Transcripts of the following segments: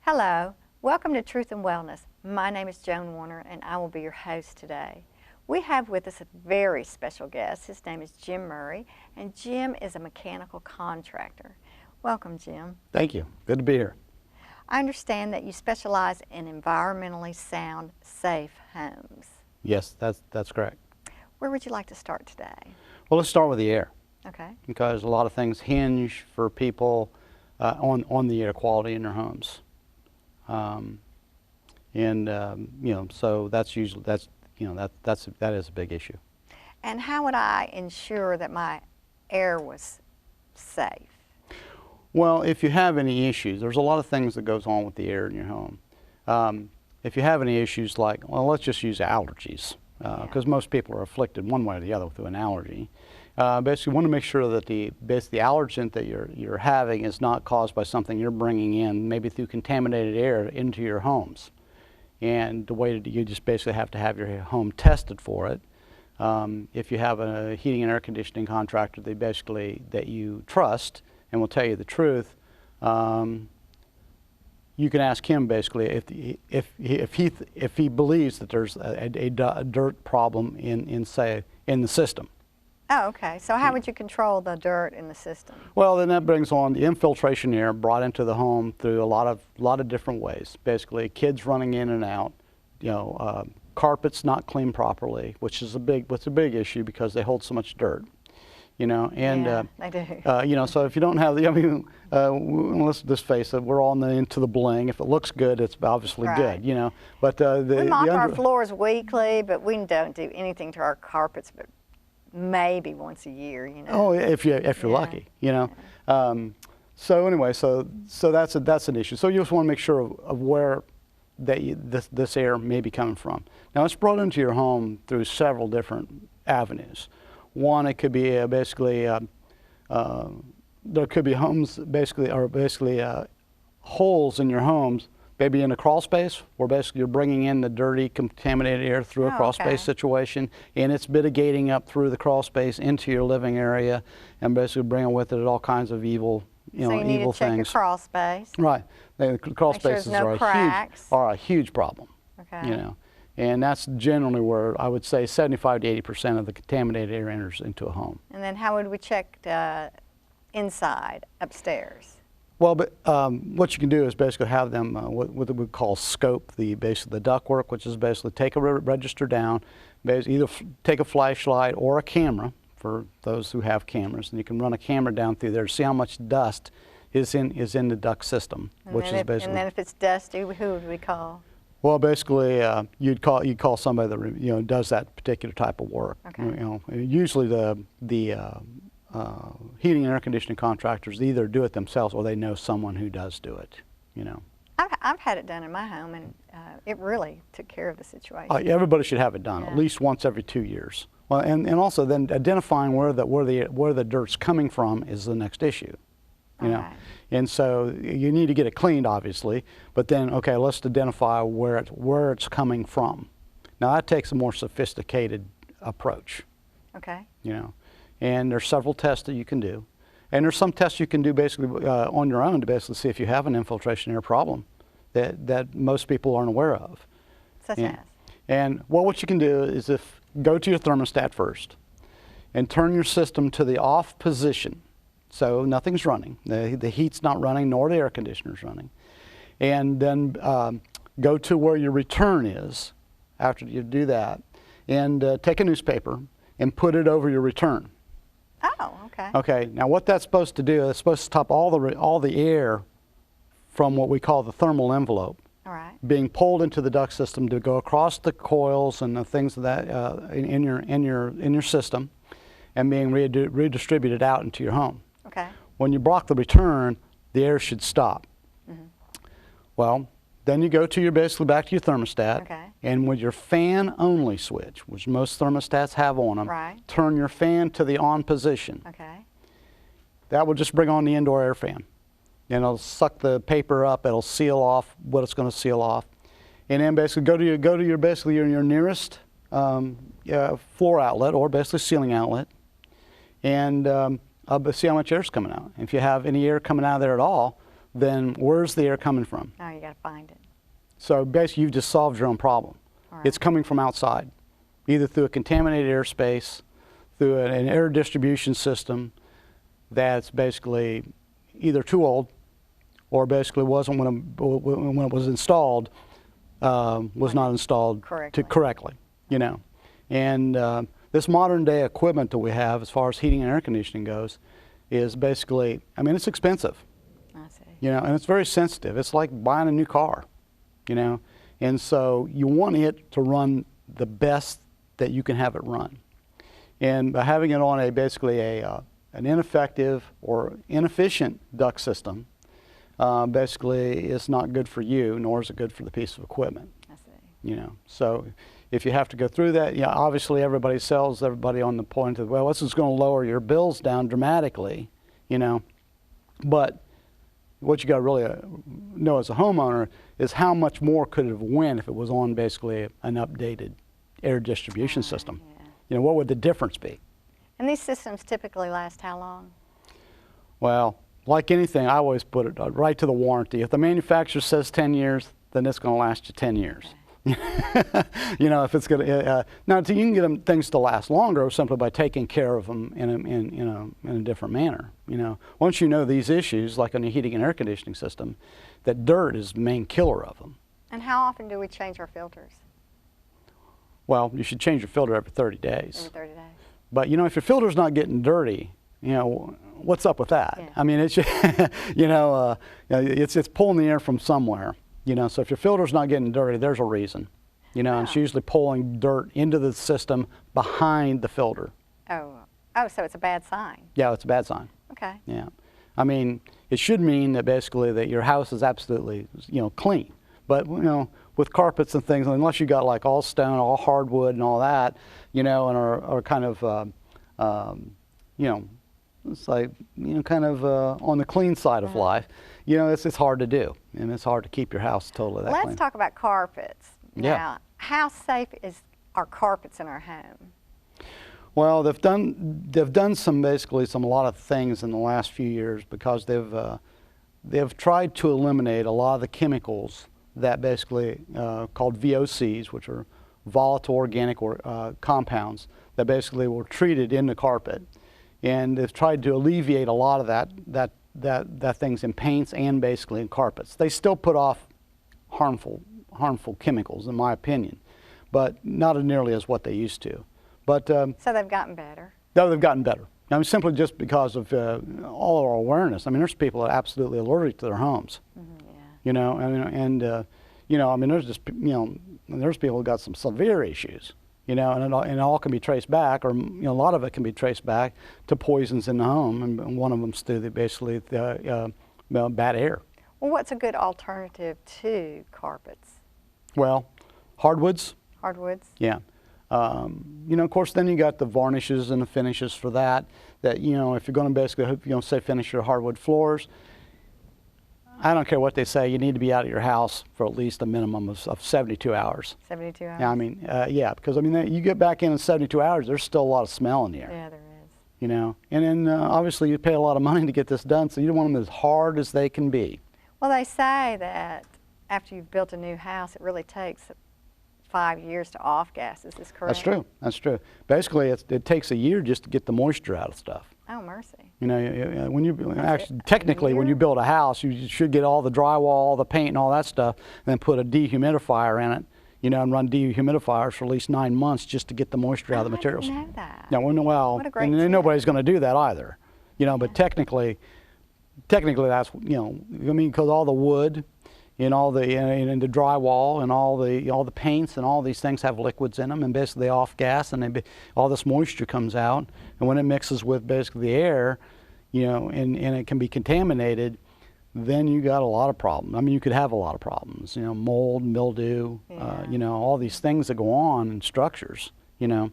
Hello, welcome to Truth and Wellness. My name is Joan Warner and I will be your host today. We have with us a very special guest. His name is Jim Murray, and Jim is a mechanical contractor. Welcome, Jim. Thank you. Good to be here. I understand that you specialize in environmentally sound, safe homes. Yes, that's correct. Where would you like to start today? Well, let's start with the air, Okay. because a lot of things hinge for people on the air quality in their homes, so that is a big issue. And how would I ensure that my air was safe? Well, if you have any issues, there's a lot of things that goes on with the air in your home. If you have any issues like, well, let's just use allergies, because most people are afflicted one way or the other through an allergy. Basically, you want to make sure that the allergen that you're having is not caused by something you're bringing in, maybe through contaminated air, into your homes. And the way you just basically have to have your home tested for it. If you have a heating and air conditioning contractor that you trust and will tell you the truth, you can ask him basically if he believes that there's a dirt problem in the system. Oh, okay. So how would you control the dirt in the system? Well, then that brings on the infiltration air brought into the home through a lot of different ways. Basically, kids running in and out, carpets not cleaned properly, which is a big issue because they hold so much dirt. Yeah, they do. So if you don't have let's just face it, we're all into the bling. If it looks good, it's obviously Right. good, But we mop our floors weekly, but we don't do anything to our carpets, but maybe once a year, Oh, if you're lucky, So anyway, so that's an issue. So you just want to make sure of where this air may be coming from. Now, it's brought into your home through several different avenues. One, it could be there could be homes holes in your homes, maybe in a crawl space, where basically you're bringing in the dirty, contaminated air through a crawl space situation, and it's mitigating up through the crawl space into your living area, and basically bringing with it all kinds of evil, so you need evil to check things. your crawl space. Right. The crawl Make sure spaces there's no cracks. are a huge problem. Okay. And that's generally where I would say 75 to 80% of the contaminated air enters into a home. And then how would we check inside, upstairs? Well, but what you can do is basically have them what we call scope the ductwork, which is basically take a register down, either take a flashlight or a camera for those who have cameras, and you can run a camera down through there to see how much dust is in the duct system, And then if it's dusty, who would we call? Well, basically, you'd call somebody that does that particular type of work. Okay. Usually the heating and air conditioning contractors either do it themselves or they know someone who does do it. I've had it done in my home, and it really took care of the situation. Everybody should have it done at least once every 2 years. Well, and also then identifying where the dirt's coming from is the next issue. Okay. And so you need to get it cleaned, obviously, but then, okay, let's identify where it's coming from. Now, that takes a more sophisticated approach. Okay. And there's several tests that you can do. And there's some tests you can do basically on your own to basically see if you have an infiltration air problem that most people aren't aware of. Such as? And what you can do is go to your thermostat first and turn your system to the off position. So nothing's running. The heat's not running, nor the air conditioner's running. And then go to where your return is after you do that, and take a newspaper and put it over your return. Oh, okay. Okay. Now, what that's supposed to do is it's supposed to stop all the air from what we call the thermal envelope All right. being pulled into the duct system to go across the coils and the things of that in your system, and being redistributed out into your home. Okay. When you block the return, the air should stop. Mm-hmm. Well, then you go to basically back to your thermostat, Okay. and with your fan only switch, which most thermostats have on them, Right. turn your fan to the on position. Okay. That will just bring on the indoor air fan. And it'll suck the paper up, it'll seal off what it's going to seal off. And then basically go to your nearest floor outlet, or basically ceiling outlet, and see how much air is coming out. If you have any air coming out of there at all, then where's the air coming from? Oh, you got to find it. So basically, you've just solved your own problem. Right. It's coming from outside, either through a contaminated airspace, through an air distribution system that's basically either too old or basically wasn't when it was installed, was not installed correctly, you know. And this modern day equipment that we have as far as heating and air conditioning goes is basically, I mean, it's expensive. I see. You know, and it's very sensitive. It's like buying a new car, you know. And so you want it to run the best that you can have it run. And by having it on basically an ineffective or inefficient duct system, basically it's not good for you, nor is it good for the piece of equipment. I see. You know, so if you have to go through that, yeah, obviously everybody sells everybody on the point of, well, this is going to lower your bills down dramatically, you know. But what you got to really know as a homeowner is how much more could it have went if it was on basically an updated air distribution system. Yeah. You know, what would the difference be? And these systems typically last how long? Well, like anything, I always put it right to the warranty. If the manufacturer says 10 years, then it's going to last you 10 years. Okay. You know, if it's going to, now you can get things to last longer simply by taking care of them in a different manner. You know, once you know these issues, like on the heating and air conditioning system, that dirt is the main killer of them. And how often do we change our filters? Well, you should change your filter every 30 days. Every 30 days. But you know, if your filter's not getting dirty, you know, what's up with that? Yeah. I mean, it's you know, it's pulling the air from somewhere. You know, so if your filter's not getting dirty, there's a reason. You know, and it's usually pulling dirt into the system behind the filter. Oh, so it's a bad sign. Yeah, it's a bad sign. Okay. Yeah. I mean, it should mean that basically that your house is absolutely, you know, clean. But, you know, with carpets and things, unless you got like all stone, all hardwood and all that, you know, and are kind of, you know, it's like, you know, kind of on the clean side of life, you know, it's hard to do. And it's hard to keep your house totally that clean. Let's talk about carpets. Yeah. Now, how safe are carpets in our home? Well, they've done a lot of things in the last few years because they've tried to eliminate a lot of the chemicals that basically called VOCs, which are volatile organic compounds that basically were treated in the carpet, and they've tried to alleviate a lot of that things in paints and basically in carpets. They still put off harmful chemicals, in my opinion, but not nearly as what they used to. But so they've gotten better. No, they've gotten better. I mean, simply just because of all our awareness. I mean, there's people that are absolutely allergic to their homes. Mm-hmm, yeah. You know, and you know, I mean, there's just, you know, there's people who got some severe issues. You know, and it all can be traced back, or you know, a lot of it can be traced back to poisons in the home, and one of them's through basically bad air. Well, what's a good alternative to carpets? Well, hardwoods. Hardwoods. Yeah. You know, of course, then you got the varnishes and the finishes for that. That, you know, if you're going to basically, you know, say finish your hardwood floors, I don't care what they say, you need to be out of your house for at least a minimum of 72 hours. 72 hours? Yeah, I mean, yeah, because I mean, you get back in 72 hours, there's still a lot of smell in the air. Yeah, there is. You know, and then obviously you pay a lot of money to get this done, so you want them as hard as they can be. Well, they say that after you've built a new house, it really takes 5 years to off-gas. Is this correct? That's true. That's true. Basically, it takes a year just to get the moisture out of stuff. Oh, mercy. You know, when you actually, technically, when you build a house, you should get all the drywall, all the paint, and all that stuff, and then put a dehumidifier in it. You know, and run dehumidifiers for at least 9 months just to get the moisture out of the materials. I didn't know that. Yeah, well, What a great and tip. nobody's going to do that either. You know, but technically that's, you know, I mean, because all the wood and all the and the drywall and all the paints and all these things have liquids in them, and basically they off gas, and all this moisture comes out, and when it mixes with basically the air, you know, and it can be contaminated, then you got a lot of problems. I mean, you could have a lot of problems, you know, mold, mildew, you know, all these things that go on in structures, you know.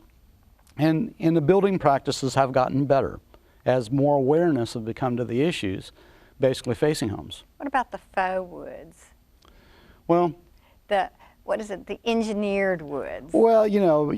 And the building practices have gotten better as more awareness have become to the issues basically facing homes. What about the faux woods? Well, What is it, the engineered woods? well, you know,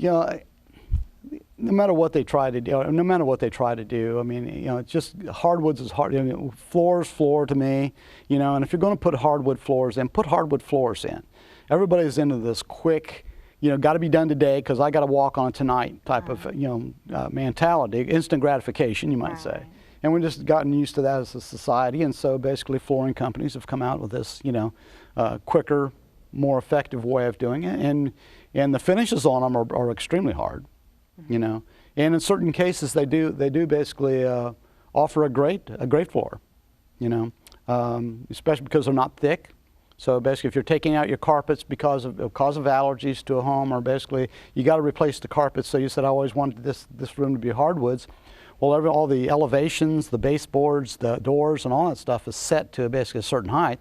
no matter what they try to do, I mean, you know, it's just hardwoods is hard. You know, floor to me, you know. And if you're going to put hardwood floors in, put hardwood floors in. Everybody's into this quick, you know, got to be done today because I got to walk on tonight type of, you know, mentality, instant gratification, you might say. And we've just gotten used to that as a society, and so basically flooring companies have come out with this, you know, quicker, more effective way of doing it, and the finishes on them are extremely hard, you know. And in certain cases, they do basically offer a great floor, you know, especially because they're not thick. So basically, if you're taking out your carpets because of allergies to a home, or basically you got to replace the carpets. So you said I always wanted this room to be hardwoods. Well, all the elevations, the baseboards, the doors, and all that stuff is set to basically a certain height.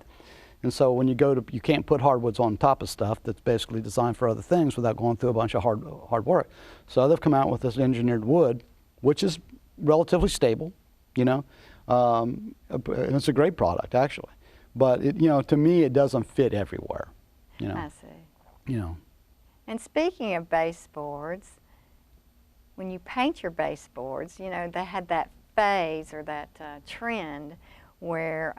And so when you you can't put hardwoods on top of stuff that's basically designed for other things without going through a bunch of hard work. So they've come out with this engineered wood, which is relatively stable, you know. And it's a great product, actually. But you know, to me, it doesn't fit everywhere, you know. I see. You know. And speaking of baseboards, when you paint your baseboards, you know, they had that phase or that trend where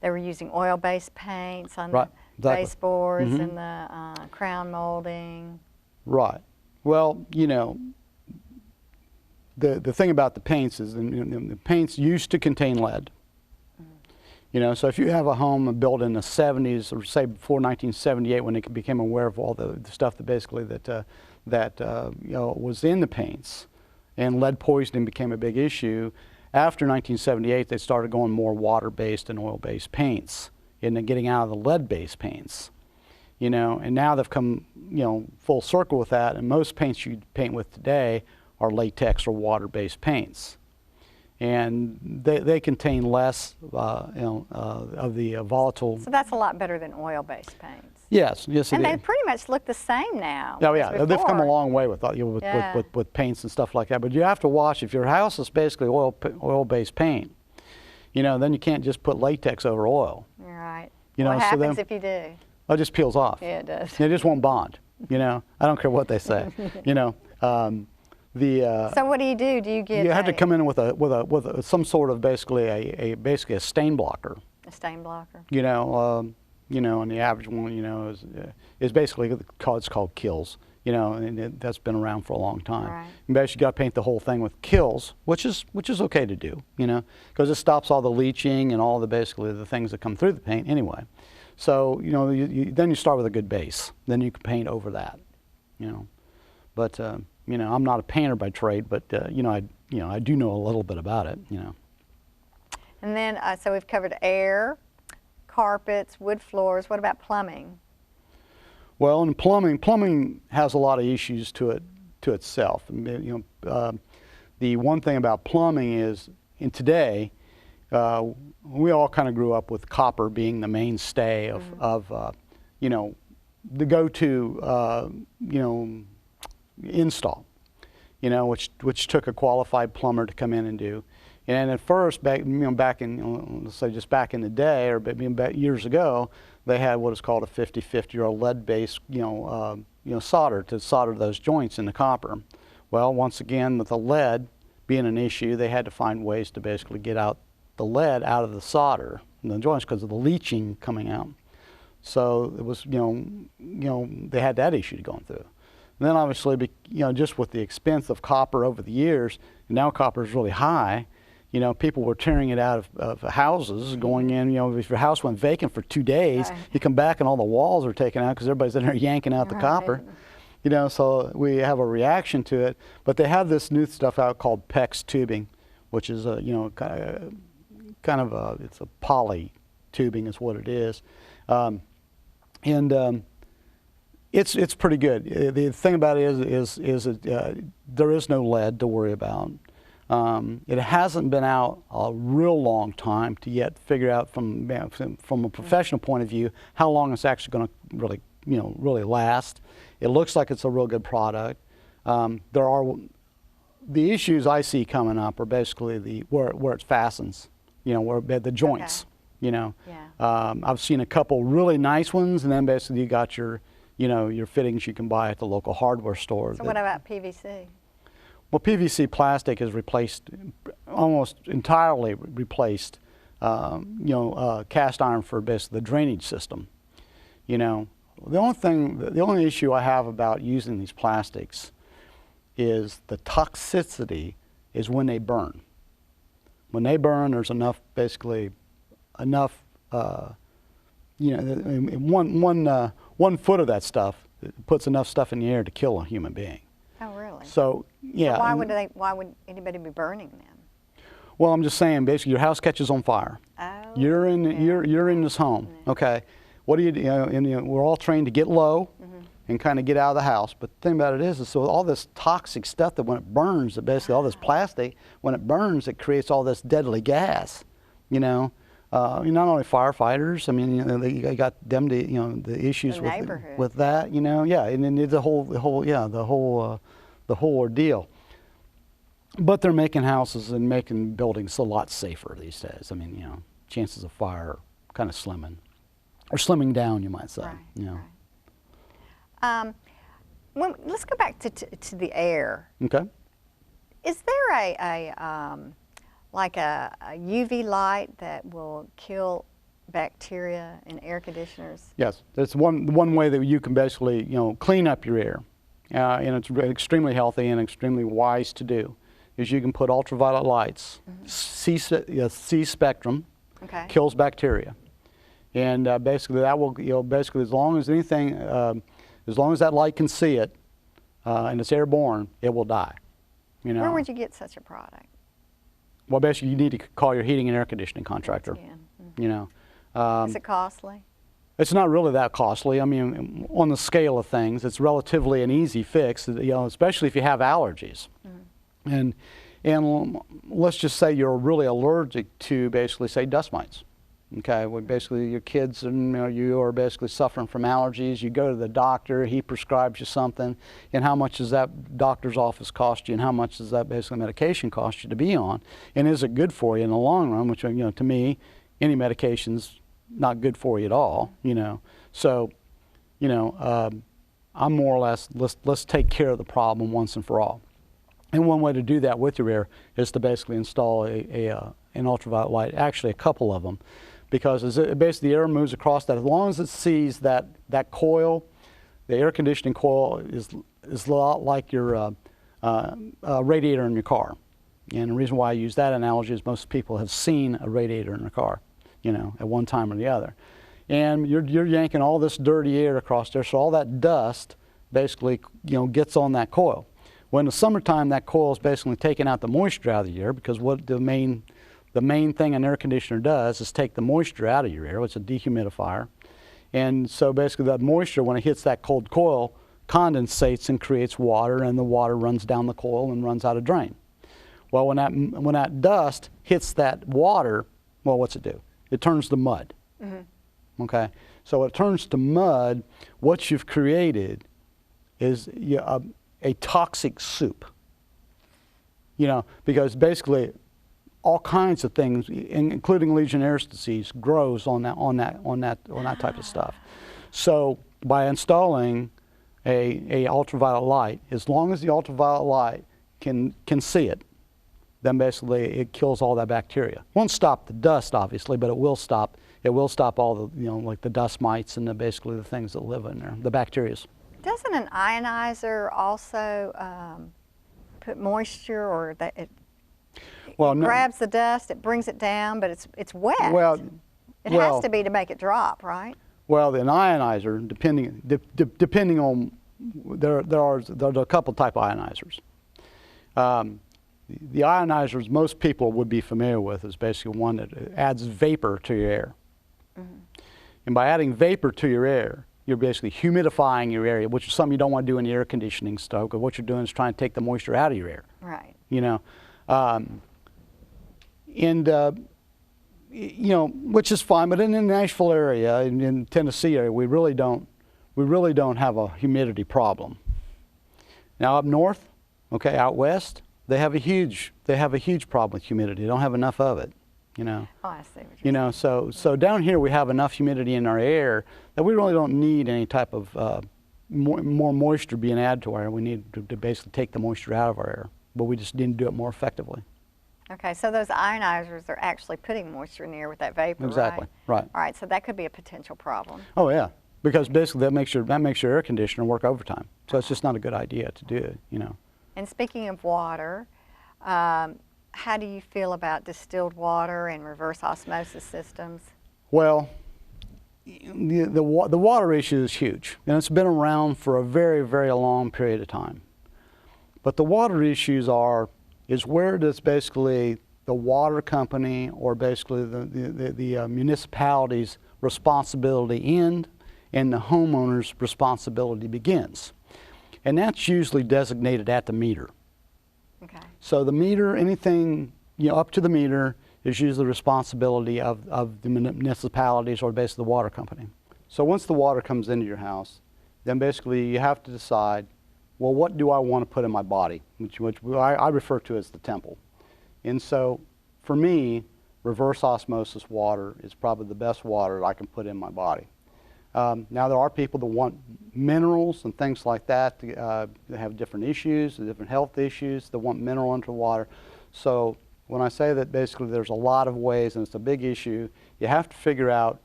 they were using oil-based paints on the baseboards and the crown molding. Right. Well, you know, the thing about the paints is the paints used to contain lead. You know, so if you have a home built in the 70s, or say before 1978, when they became aware of all the stuff that basically you know, was in the paints, and lead poisoning became a big issue. After 1978, they started going more water-based and oil-based paints, and then getting out of the lead-based paints. You know, and now they've come, you know, full circle with that, and most paints you paint with today are latex or water-based paints. And they contain less, you know, of the volatile. So that's a lot better than oil-based paints. Yes, yes, and they pretty much look the same now. Oh yeah, they've come a long way with with paints and stuff like that. But you have to watch, if your house is basically oil-based paint, you know, then you can't just put latex over oil. Right. You know, what happens if you do? It just peels off. Yeah, it does. It just won't bond. You know, I don't care what they say. You know. So what do you do? Do you get? You have to come in with some sort of basically a stain blocker. A stain blocker. You know, and the average one, you know, is basically it's called Kills. You know, and that's been around for a long time. Right. And basically, you got to paint the whole thing with Kills, which is okay to do. You know, because it stops all the leaching and all the basically the things that come through the paint anyway. So you know, then you start with a good base. Then you can paint over that. You know, but. You know, I'm not a painter by trade, but you know, I do know a little bit about it. You know. And then, so we've covered air, carpets, wood floors. What about plumbing? Well, in plumbing has a lot of issues to itself. You know, the one thing about plumbing is, in today, we all kind of grew up with copper being the mainstay of you know, the go-to you know, install, you know, which took a qualified plumber to come in and do. And at first, back in, you know, let's say just back in the day, or back years ago, they had what is called a 50-50 or a lead-based, you know, solder to solder those joints in the copper. Well, once again, with the lead being an issue, they had to find ways to basically get out the lead out of the solder in the joints because of the leaching coming out. So it was, you know, they had that issue going through. And then obviously, you know, just with the expense of copper over the years, and now copper is really high, you know, people were tearing it out of houses, going in, you know, if your house went vacant for 2 days, you come back and all the walls are taken out because everybody's in there yanking out the copper. You know, so we have a reaction to it. But they have this new stuff out called PEX tubing, which is a, you know, kind of a, it's a poly tubing is what it is. It's pretty good. The thing about it is there is no lead to worry about. It hasn't been out a real long time to yet figure out from a professional point of view how long it's actually going to really last. It looks like it's a real good product. There are the issues I see coming up are basically where it fastens, you know, where the joints. Okay. You know, I've seen a couple really nice ones, and then basically you got your fittings you can buy at the local hardware store. So what about PVC? Well, PVC plastic has replaced, almost entirely replaced, cast iron for basically the drainage system. You know, the only issue I have about using these plastics is the toxicity is when they burn. When they burn, there's enough, one foot of that stuff puts enough stuff in the air to kill a human being. Oh, really? So, yeah. So why would anybody be burning them? Well, I'm just saying, basically, your house catches on fire. Oh. You're in this home, okay? What do you do? We're all trained to get low and kind of get out of the house. But the thing about it is so all this toxic stuff that when it burns, basically all this plastic, when it burns, it creates all this deadly gas. Not only firefighters. I mean, they got them to, the issues with that. And then the whole ordeal. But they're making houses and making buildings a lot safer these days. I mean, chances of fire are kind of slimming down, you might say. Right, right. Let's go back to the air. Okay. Is there like a UV light that will kill bacteria in air conditioners? Yes, that's one way that you can basically clean up your air, and it's extremely healthy and extremely wise to do. Is you can put ultraviolet lights, C spectrum, kills bacteria, and basically that will basically as long as that light can see it and it's airborne, it will die. Where would you get such a product? Well, basically you need to call your heating and air conditioning contractor. Is it costly? It's not really that costly. I mean, on the scale of things, it's relatively an easy fix. Especially if you have allergies. And let's just say you're really allergic to basically say dust mites. Okay, well, basically your kids and you are basically suffering from allergies. You go to the doctor, he prescribes you something, and how much does that doctor's office cost you, and how much does that basically medication cost you to be on, and is it good for you in the long run? Which to me, any medication's not good for you at all. So, I'm more or less let's take care of the problem once and for all. And one way to do that with your air is to basically install an ultraviolet light, actually a couple of them, because basically the air moves across that. As long as it sees that coil, the air conditioning coil is a lot like your radiator in your car. And the reason why I use that analogy is most people have seen a radiator in their car, at one time or the other. And you're yanking all this dirty air across there, so all that dust basically gets on that coil. Well, in the summertime, that coil is basically taking out the moisture out of the air, because what the main thing an air conditioner does is take the moisture out of your air. It's a dehumidifier. And so basically that moisture, when it hits that cold coil, condensates and creates water, and the water runs down the coil and runs out of drain. Well, when that dust hits that water, well, what's it do? It turns to mud. Okay? So when it turns to mud, what you've created is a toxic soup, because basically all kinds of things, including Legionnaire's disease, grows on that type of stuff. So by installing a ultraviolet light, as long as the ultraviolet light can see it, then basically it kills all that bacteria. Won't stop the dust, obviously, but it will stop all the like the dust mites and basically the things that live in there, the bacterias. Doesn't an ionizer also put moisture, or that it grabs the dust, it brings it down, but it's wet? Well, it has to be to make it drop, right? Well, an ionizer, depending on, there are a couple type of ionizers. The ionizers most people would be familiar with is basically one that adds vapor to your air. And by adding vapor to your air, you're basically humidifying your area, which is something you don't want to do in the air conditioning stove, because what you're doing is trying to take the moisture out of your air. Right. Which is fine, but in the Nashville area, in Tennessee area, we really don't have a humidity problem. Now up north, okay, out west, they have a huge problem with humidity. They don't have enough of it. Oh, I see what you're saying. So down here we have enough humidity in our air that we really don't need any type of more moisture being added to our air. We need to basically take the moisture out of our air. but we just need to do it more effectively. Okay, so those ionizers are actually putting moisture in the air with that vapor, Exactly, right. All right, so that could be a potential problem. Oh yeah, because basically that makes your air conditioner work overtime. So it's just not a good idea to do it, you know. And speaking of water, how do you feel about distilled water and reverse osmosis systems? Well, the water issue is huge, and it's been around for a very, very long period of time. But the water issues is where does basically the water company or basically the municipality's responsibility end and the homeowner's responsibility begins. And that's usually designated at the meter. Okay. So the meter, anything up to the meter is usually the responsibility of the municipalities or basically the water company. So once the water comes into your house, then basically you have to decide, well, what do I want to put in my body, which I refer to as the temple. And so for me, reverse osmosis water is probably the best water that I can put in my body. Now there are people that want minerals and things like that that have different issues, different health issues, that want mineral into water. So when I say that basically there's a lot of ways and it's a big issue, you have to figure out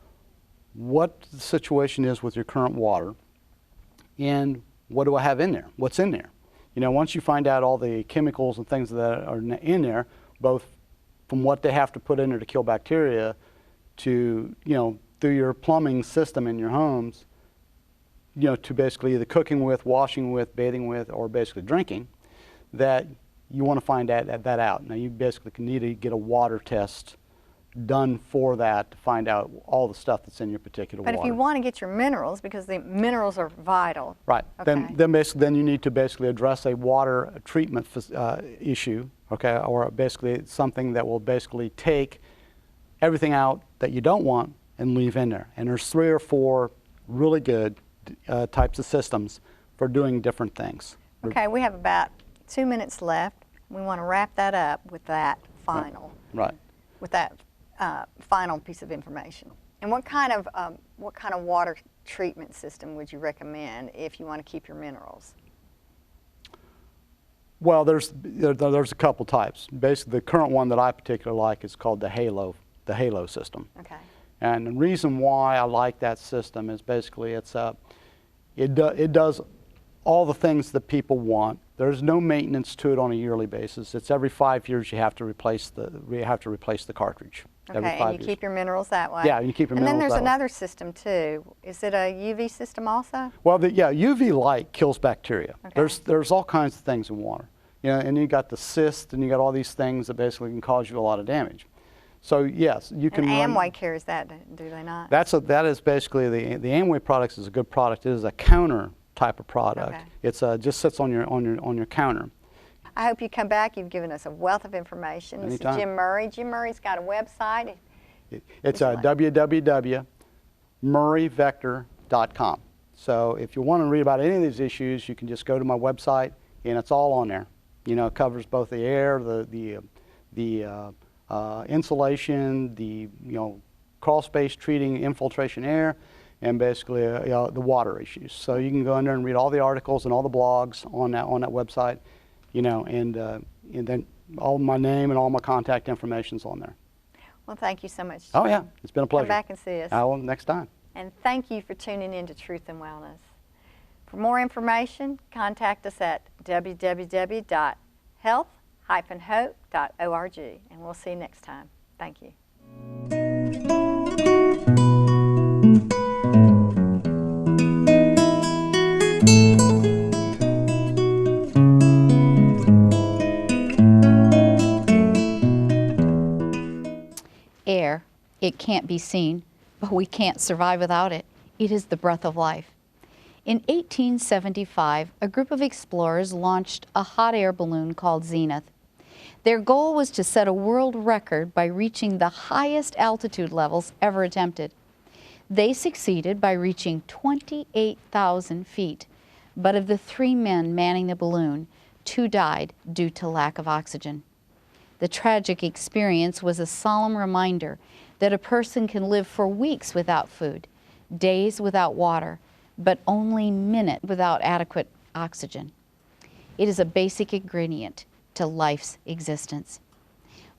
what the situation is with your current water and what do I have in there? What's in there? You know, once you find out all the chemicals and things that are in there, both from what they have to put in there to kill bacteria to, through your plumbing system in your homes, to basically either cooking with, washing with, bathing with, or basically drinking, that you want to find that out. Now you basically need to get a water test done for that to find out all the stuff that's in your particular water. But if you want to get your minerals, because the minerals are vital. Right. Okay. Then you need to basically address a water treatment issue, okay, or basically something that will basically take everything out that you don't want and leave in there. And there's 3 or 4 really good types of systems for doing different things. Okay, we have about 2 minutes left. We want to wrap that up with that final. Right. With that final piece of information. And what kind of water treatment system would you recommend if you want to keep your minerals? Well, there's a couple types. Basically, the current one that I particularly like is called the Halo system. Okay. And the reason why I like that system is basically it does all the things that people want. There's no maintenance to it on a yearly basis. It's every 5 years you have to replace the cartridge. Okay, and you keep your minerals that way. Yeah, you keep your minerals that way. And then there's another system too. Is it a UV system also? Well, UV light kills bacteria. Okay. There's all kinds of things in water. And you got the cyst, and you got all these things that basically can cause you a lot of damage. So yes, you can. And Amway carries that, do they not? That is basically the Amway products is a good product. It is a counter type of product. Okay. It's just sits on your counter. I hope you come back. You've given us a wealth of information. This Anytime. is Jim Murray. Jim Murray's got a website. It's www.murrayvector.com. So if you want to read about any of these issues, you can just go to my website, and it's all on there. It covers both the air, the insulation, the crawl space treating infiltration air, and basically the water issues. So you can go in there and read all the articles and all the blogs on that website, and then all my name and all my contact information's on there. Well, thank you so much. Oh yeah, it's been a pleasure. Come back and see us. I will next time. And thank you for tuning in to Truth and Wellness. For more information, contact us at www.health-hope.org, and we'll see you next time. Thank you. Air, it can't be seen, but we can't survive without it. It is the breath of life. In 1875, a group of explorers launched a hot air balloon called Zenith. Their goal was to set a world record by reaching the highest altitude levels ever attempted. They succeeded by reaching 28,000 feet, but of the 3 men manning the balloon, 2 died due to lack of oxygen. The tragic experience was a solemn reminder that a person can live for weeks without food, days without water, but only minutes without adequate oxygen. It is a basic ingredient to life's existence.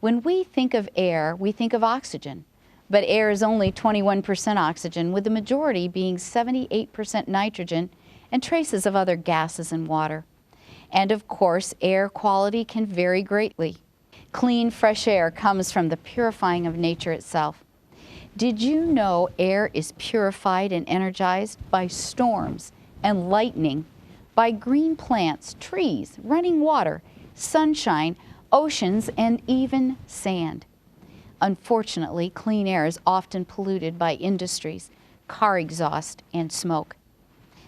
When we think of air, we think of oxygen, but air is only 21% oxygen, with the majority being 78% nitrogen and traces of other gases and water. And of course, air quality can vary greatly. Clean, fresh air comes from the purifying of nature itself. Did you know air is purified and energized by storms and lightning, by green plants, trees, running water, sunshine, oceans, and even sand? Unfortunately, clean air is often polluted by industries, car exhaust, and smoke.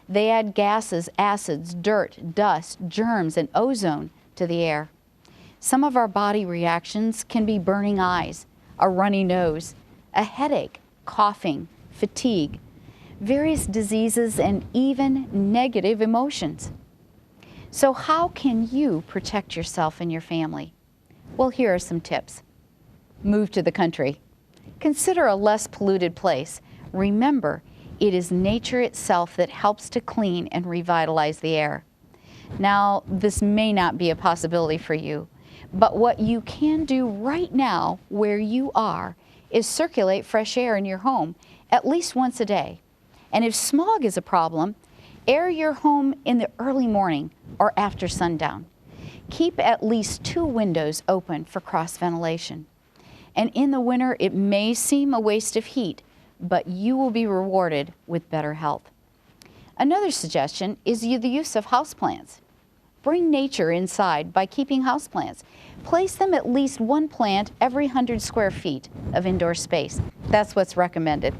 They add gases, acids, dirt, dust, germs, and ozone to the air. Some of our body reactions can be burning eyes, a runny nose, a headache, coughing, fatigue, various diseases, and even negative emotions. So how can you protect yourself and your family? Well, here are some tips. Move to the country. Consider a less polluted place. Remember, it is nature itself that helps to clean and revitalize the air. Now, this may not be a possibility for you, but what you can do right now where you are is circulate fresh air in your home at least once a day. And if smog is a problem, air your home in the early morning or after sundown. Keep at least 2 windows open for cross ventilation. And in the winter, it may seem a waste of heat, but you will be rewarded with better health. Another suggestion is the use of houseplants. Bring nature inside by keeping houseplants. Place them at least 1 plant every 100 square feet of indoor space. That's what's recommended.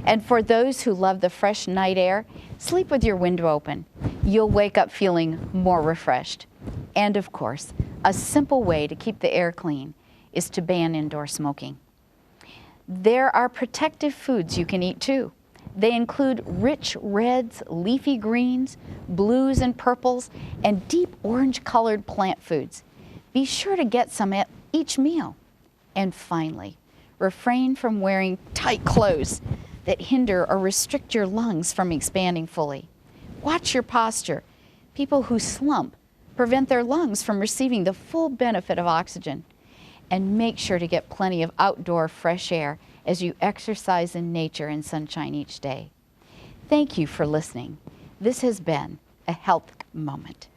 And for those who love the fresh night air, sleep with your window open. You'll wake up feeling more refreshed. And of course, a simple way to keep the air clean is to ban indoor smoking. There are protective foods you can eat too. They include rich reds, leafy greens, blues and purples, and deep orange-colored plant foods. Be sure to get some at each meal. And finally, refrain from wearing tight clothes that hinder or restrict your lungs from expanding fully. Watch your posture. People who slump prevent their lungs from receiving the full benefit of oxygen. And make sure to get plenty of outdoor fresh air as you exercise in nature and sunshine each day. Thank you for listening. This has been a Health Moment.